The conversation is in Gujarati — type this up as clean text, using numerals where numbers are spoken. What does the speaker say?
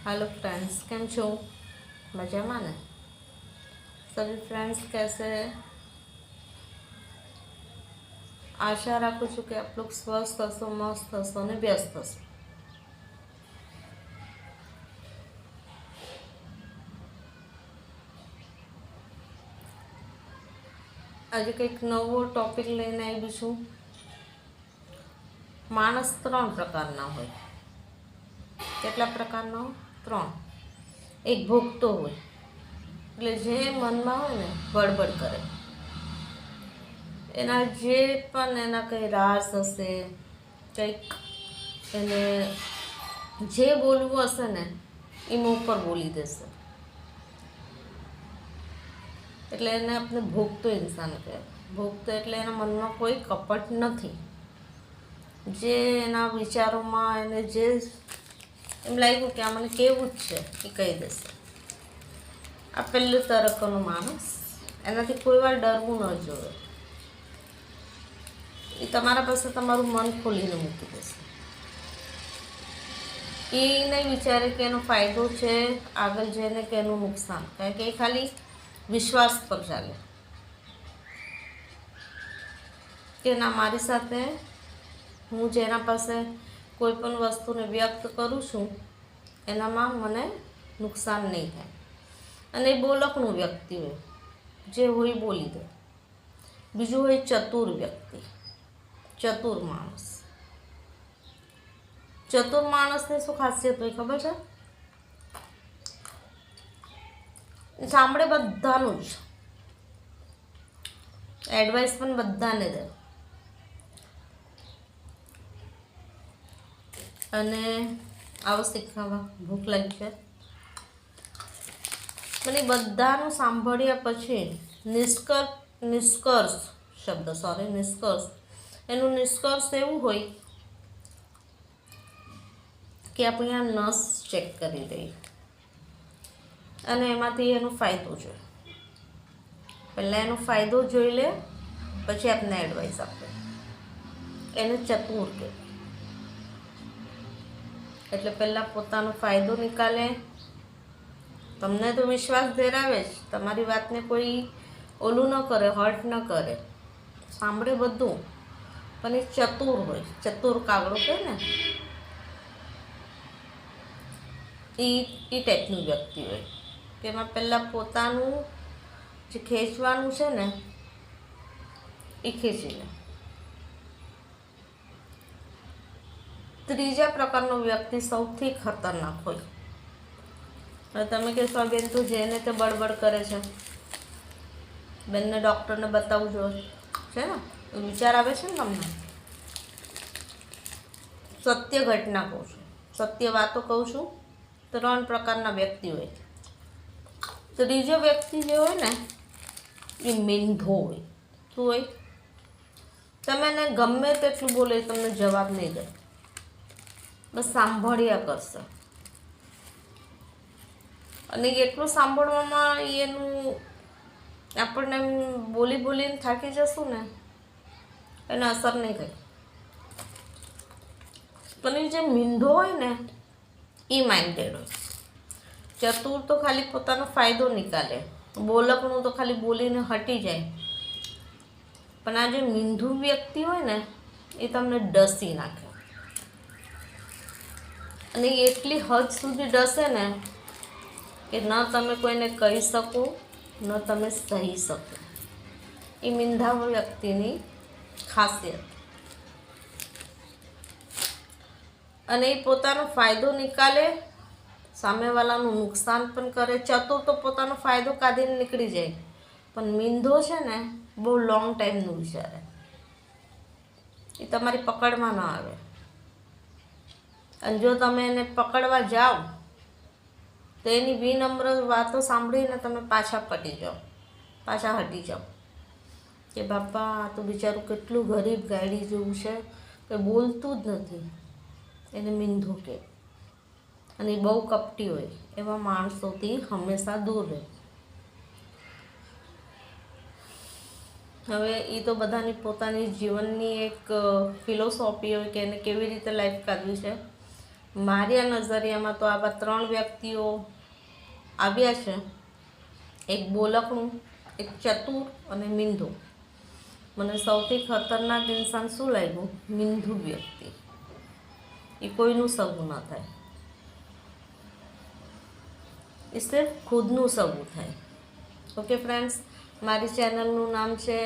हेलो फ्रेंड्स, केम छो? मजाમાં ने? सभी फ्रेंड्स कैसे हैं? आशा રાખું છું કે આપ लोग स्वस्थ हशो, मस्त हशो ने व्यस्त हशो। આજે કંઈક નવો ટોપિક લઈને આવી છું। માણસ ત્રણ પ્રકારના હોય। કેટલા પ્રકારનો? ત્રણ। એક ભોગતો હોય, એટલે જે મનમાં હોય ને બળબડ કરે, એના જે પણ એના કંઈ રાસ હશે, કંઈક એને જે બોલવું હશે ને એ મું પર બોલી દેશે, એટલે એને આપણે ભોગતો ઇન્સાન કહેવાય। ભોગતો એટલે એના મનમાં કોઈ કપટ નથી, જે એના વિચારોમાં એને જે એમ લાગ્યું કે આ મને કેવું જ છે એ કહી દેશે। આ પહેલું તરફનો માણસ, એનાથી કોઈ વાર ડરવું ન જોઈએ। એ તમારા પાસે તમારું મન ખોલીને મૂકી દેશે। એ નહીં વિચારે કે એનો ફાયદો છે આગળ જઈને કે એનું નુકસાન, કારણ કે એ ખાલી વિશ્વાસ પર ચાલે કે ના, મારી સાથે હું જેના પાસે કોઈ પણ વસ્તુને વ્યક્ત કરું છું એનામાં મને નુકસાન નહીં થાય। અને એ બોલકનું વ્યક્તિ હોય, જે હોય બોલી દે। બીજું હોય ચતુર વ્યક્તિ, ચતુર માણસ। ચતુર માણસની શું ખાસિયત હોય ખબર છે? સાંભળે બધાનું જ, એડવાઇસ પણ બધાને દે, અને આવો શીખવા ભૂખ લાગી છે મને બધાનું સાંભળ્યા પછી નિષ્કર્ષ એનું નિષ્કર્ષ એવું હોય કે આપણે આ નસ ચેક કરી દઈએ અને એમાંથી એનો ફાયદો જોઈએ। પહેલાં એનો ફાયદો જોઈ લે, પછી આપને એડવાઇસ આપે। એને ચતુર કહેવાય। એટલે પહેલાં પોતાનો ફાયદો નિકાલે, તમને તો વિશ્વાસ ધરાવે જ, તમારી વાતને કોઈ ઓલું ન કરે, હર્ટ ન કરે, સાંભળે બધું, પણ એ ચતુર હોય, ચતુર કાગડો કહે ને એ ટાઈપનું વ્યક્તિ હોય કે એમાં પહેલાં પોતાનું જે ખેંચવાનું છે ને એ ખેંચી લે। ત્રીજા પ્રકારનો વ્યક્તિ સૌથી ખતરનાક હોય। હવે તમે કહેશો બેન તો જેને તે બળબડ કરે છે, બેનને ડૉક્ટરને બતાવવું જોઈએ છે ને, વિચાર આવે છે ને તમને? સત્ય ઘટના કહું છું, સત્ય વાતો કહું છું। ત્રણ પ્રકારના વ્યક્તિ હોય। ત્રીજો વ્યક્તિ જે હોય ને એ મીંઢો હોય। શું હોય? તમે એને ગમે તેટલું બોલે તમને જવાબ નહીં દે, બસ સાંભળ્યા કરશે। અને એટલું સાંભળવામાં એનું આપણને બોલીને થાકી જશું ને, એને અસર નહીં થાય। પણ એ જે મીંઢો હોય ને એ માઇન્ડેડ હોય। ચતુર તો ખાલી પોતાનો ફાયદો નિકાલે, બોલકનું તો ખાલી બોલીને હટી જાય, પણ આ જે મીંઢું વ્યક્તિ હોય ને એ તમને ડસી નાખે, અને એટલી હદ સુધી ડસે ને કે ન તમે કોઈને કહી શકો, ન તમે સહી શકો। એ મીંઢા વ્યક્તિની ખાસિયત। અને એ પોતાનો ફાયદો નિકાલે, સામેવાળાનું નુકસાન પણ કરે। ચતુર તો પોતાનો ફાયદો કાઢીને નીકળી જાય, પણ મીંઢો છે ને બહુ લોંગ ટાઈમનું વિચારે, એ તમારી પકડમાં ન આવે। અને જો તમે એને પકડવા જાઓ તો એની વિનમ્ર વાતો સાંભળીને તમે પાછા હટી જાઓ કે બાપા આ તો બિચારું કેટલું ગરીબ ગાડી જેવું છે, કે બોલતું જ નથી, એને મીંઢું કહે। અને એ બહુ કપટી હોય, એવા માણસોથી હંમેશા દૂર રહે। હવે એ તો બધાની પોતાની જીવનની એક ફિલોસોફી હોય કે એને કેવી રીતે લાઈફ કાઢવી છે, મારી આ નજરિયામાં તો આવા 3 વ્યક્તિઓ આવ્યા છે, એક બોલકણું, એક ચતુર અને મીંધો. મને સૌથી ખતરનાક ઇન્સાન શું લાગ્યું? મીંધુ વ્યક્તિ. એ કોઈનું સગું ન થાય, એ સિર્ફ ખુદનું સગું થાય. ઓકે ફ્રેન્ડ્સ, મારી ચેનલનું નામ છે